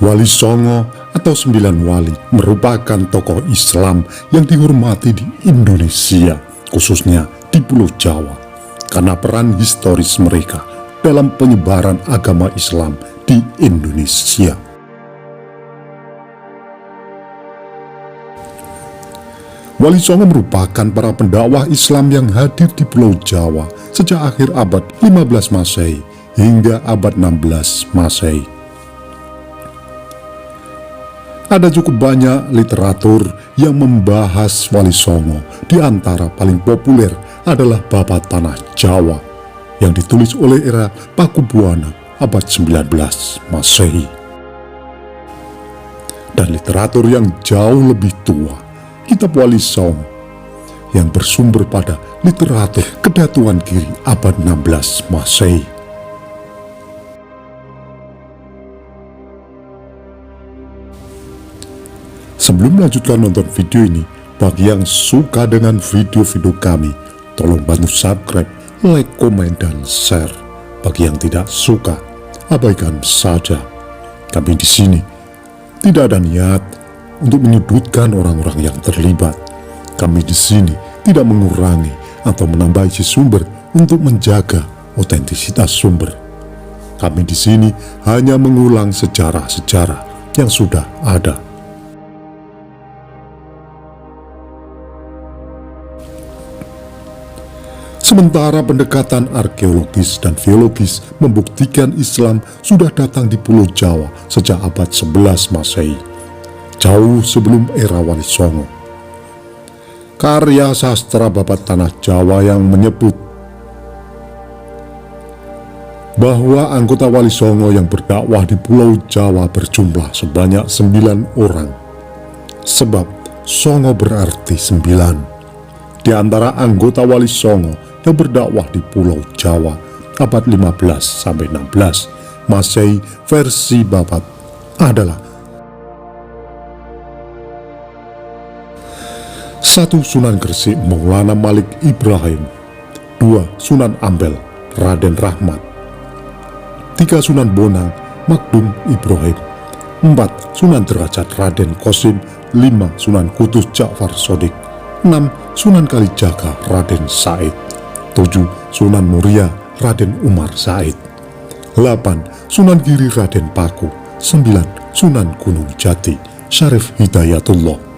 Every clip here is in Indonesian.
Wali Songo atau Sembilan Wali merupakan tokoh Islam yang dihormati di Indonesia, khususnya di Pulau Jawa, karena peran historis mereka dalam penyebaran agama Islam di Indonesia. Wali Songo merupakan para pendakwah Islam yang hadir di Pulau Jawa sejak akhir abad 15 Masehi hingga abad 16 Masehi. Ada cukup banyak literatur yang membahas Wali Songo. Di antara paling populer adalah Babat Tanah Jawa yang ditulis oleh era Pakubuwana abad 19 Masehi. Dan literatur yang jauh lebih tua, Kitab Wali Songo, yang bersumber pada literatur Kedatuan Giri abad 16 Masehi. Sebelum melanjutkan nonton video ini, bagi yang suka dengan video-video kami, tolong bantu subscribe, like, komen, dan share. Bagi yang tidak suka, abaikan saja. Kami di sini tidak ada niat untuk menyudutkan orang-orang yang terlibat. Kami di sini tidak mengurangi atau menambah isi sumber untuk menjaga otentisitas sumber. Kami di sini hanya mengulang sejarah-sejarah yang sudah ada. Sementara pendekatan arkeologis dan geologis membuktikan Islam sudah datang di Pulau Jawa sejak abad 11 Masehi, jauh sebelum era Wali Songo. Karya sastra Babat Tanah Jawa yang menyebut bahwa anggota Wali Songo yang berdakwah di Pulau Jawa berjumlah sebanyak 9 orang. Sebab Songo berarti 9. Di antara anggota Wali Songo yang berdakwah di Pulau Jawa abad 15-16 Masehi versi Babat adalah 1. Sunan Gresik Maulana Malik Ibrahim, 2. Sunan Ampel Raden Rahmat, 3. Sunan Bonang Magdum Ibrahim, 4. Sunan Derajat Raden Qasim, 5. Sunan Kudus Ja'far Shodiq, 6. Sunan Kalijaga Raden Said, 7. Sunan Muria Raden Umar Said, 8. Sunan Giri Raden Paku, 9. Sunan Gunung Jati Syarif Hidayatullah.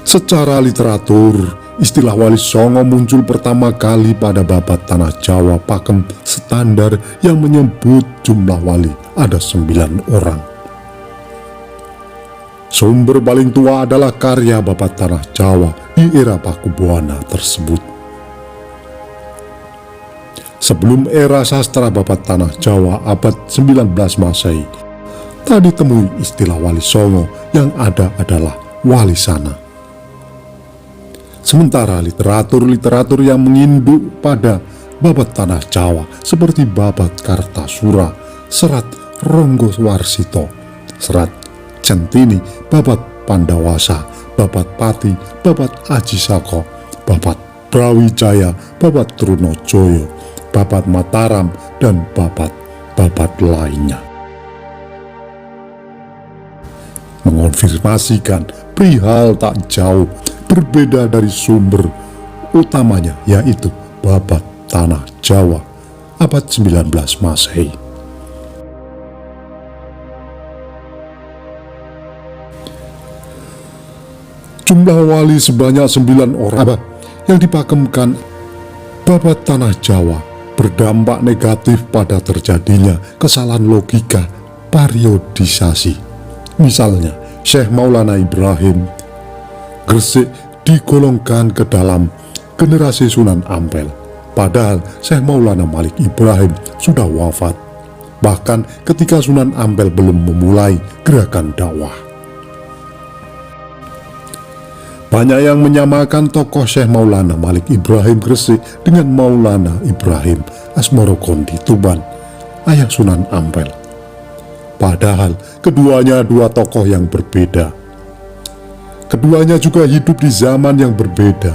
Secara literatur, istilah Wali Songo muncul pertama kali pada Babat Tanah Jawa Pakem standar yang menyebut jumlah wali ada 9 orang. Sumber paling tua adalah karya Babat Tanah Jawa di era Pakubuwana tersebut. Sebelum era sastra Babat Tanah Jawa abad 19 Masehi, tak ditemui istilah Wali Songo, yang ada adalah Wali Sana. Sementara literatur-literatur yang menginduk pada Babat Tanah Jawa seperti Babat Kartasura, Serat Ronggo Warsito, Serat Centini, Babat Pandawasa, Babat Pati, Babat Aji Sako, Babat Brawijaya, Babat Trunojoyo, Babat Mataram, dan babat-babat lainnya mengonfirmasikan perihal tak jauh berbeda dari sumber utamanya, yaitu Babat Tanah Jawa abad 19 Masehi. Jumlah wali sebanyak 9 orang yang dipakemkan Babat Tanah Jawa berdampak negatif pada terjadinya kesalahan logika periodisasi. Misalnya, Syekh Maulana Ibrahim Gresik digolongkan ke dalam generasi Sunan Ampel, padahal Syekh Maulana Malik Ibrahim sudah wafat, bahkan ketika Sunan Ampel belum memulai gerakan dakwah. Banyak yang menyamakan tokoh Syekh Maulana Malik Ibrahim Gresik dengan Maulana Ibrahim Asmorokondi Tuban, ayah Sunan Ampel. Padahal keduanya dua tokoh yang berbeda. Keduanya juga hidup di zaman yang berbeda.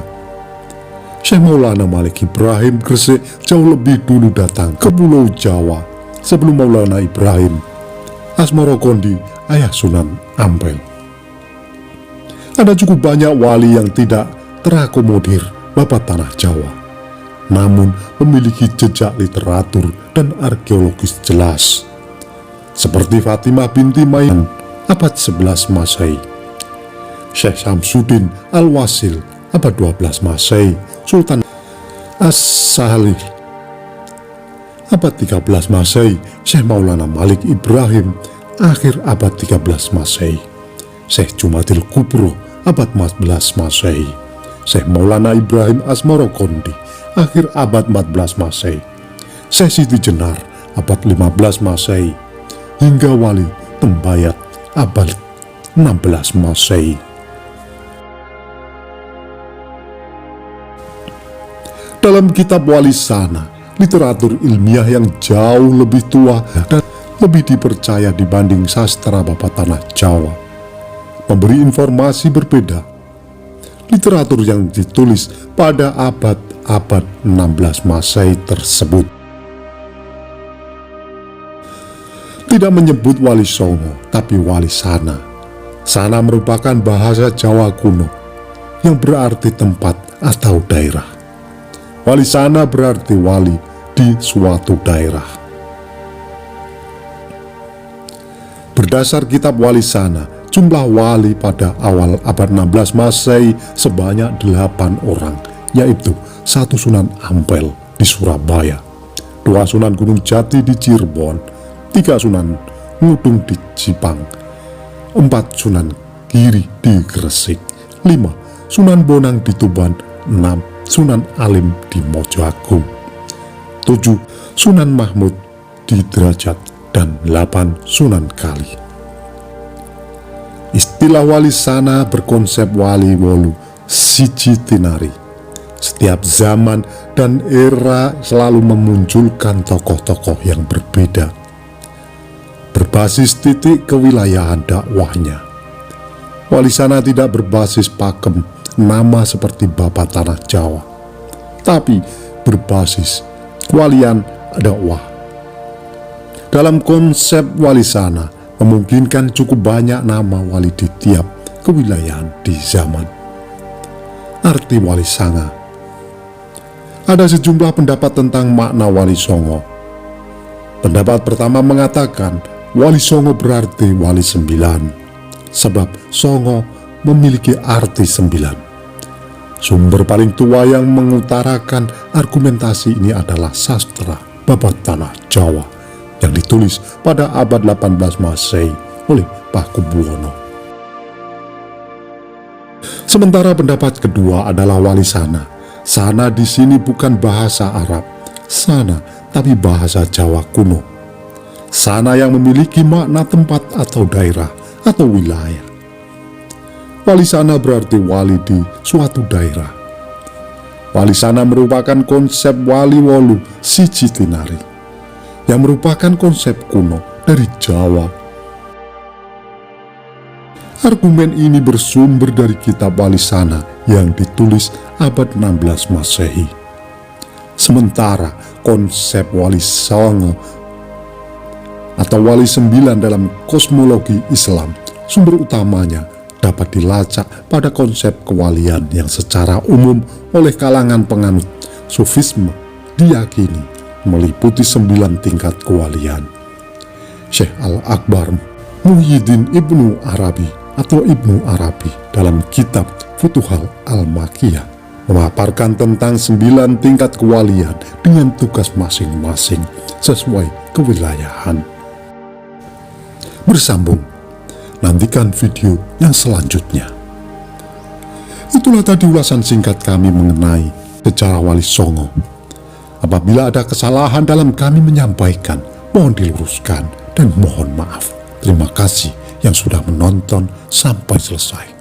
Syekh Maulana Malik Ibrahim Gresik jauh lebih dulu datang ke Pulau Jawa sebelum Maulana Ibrahim Asmorokondi, ayah Sunan Ampel. Ada cukup banyak wali yang tidak terakomodir babat tanah Jawa, namun memiliki jejak literatur dan arkeologis jelas, seperti Fatimah binti Maimun abad 11 Masehi, Syekh Syamsuddin Al-Wasil abad 12 Masehi, Sultan As-Salih abad 13 Masehi, Syekh Maulana Malik Ibrahim akhir abad 13 Masehi, Syekh Jumadil Kubro abad 14 Masehi, Syekh Maulana Ibrahim Asmorokondi akhir abad 14 Masehi, Syekh Siti Jenar abad 15 Masehi, hingga Wali Tembayat abad 16 Masehi. Dalam kitab Wali Sana, literatur ilmiah yang jauh lebih tua dan lebih dipercaya dibanding sastra babat tanah Jawa, memberi informasi berbeda. Literatur yang ditulis pada abad 16 Masehi tersebut tidak menyebut Wali Songo, tapi Wali Sana. Sana merupakan bahasa Jawa kuno yang berarti tempat atau daerah. Wali Sana berarti wali di suatu daerah. Berdasar kitab Wali Sana, jumlah wali pada awal abad 16 Masehi sebanyak 8 orang, yaitu 1 Sunan Ampel di Surabaya, 2 Sunan Gunung Jati di Cirebon, 3 Sunan Ngudung di Jipang, 4 Sunan Giri di Gresik, 5 Sunan Bonang di Tuban, 6 Sunan Alim di Mojoagung, 7 Sunan Mahmud di Derajat, dan 8 Sunan Kali. Istilah Wali Sana berkonsep wali wolu siji tinari. Setiap zaman dan era selalu memunculkan tokoh-tokoh yang berbeda, berbasis titik kewilayahan dakwahnya. Wali Sana tidak berbasis pakem nama seperti babat tanah Jawa, tapi berbasis kewalian dakwah. Dalam konsep Wali Sana memungkinkan cukup banyak nama wali di tiap kewilayahan di zaman. Arti Wali Sanga. Ada sejumlah pendapat tentang makna Wali Songo. Pendapat pertama mengatakan Wali Songo berarti wali 9, sebab Songo memiliki arti 9. Sumber paling tua yang mengutarakan argumentasi ini adalah sastra babat tanah Jawa yang ditulis pada abad 18 Masehi oleh Pakubuwono. Sementara pendapat kedua adalah Wali Sana. Sana di sini bukan bahasa Arab, Sana tapi bahasa Jawa kuno. Sana yang memiliki makna tempat atau daerah atau wilayah. Wali Sana berarti wali di suatu daerah. Wali Sana merupakan konsep wali wolu siji tinari, yang merupakan konsep kuno dari Jawa. Argumen ini bersumber dari kitab Wali Sana yang ditulis abad 16 Masehi. Sementara konsep Wali Songo atau Wali 9 dalam kosmologi Islam, sumber utamanya dapat dilacak pada konsep kewalian yang secara umum oleh kalangan penganut Sufisme diyakini meliputi 9 tingkat kewalian. Syekh Al-Akbar Muhyiddin Ibnu Arabi atau Ibnu Arabi dalam kitab Futuhal Al-Makiyah memaparkan tentang 9 tingkat kewalian dengan tugas masing-masing sesuai kewilayahan. Bersambung, nantikan video yang selanjutnya. Itulah tadi ulasan singkat kami mengenai sejarah Wali Songo. Apabila ada kesalahan dalam kami menyampaikan, mohon diluruskan dan mohon maaf. Terima kasih yang sudah menonton sampai selesai.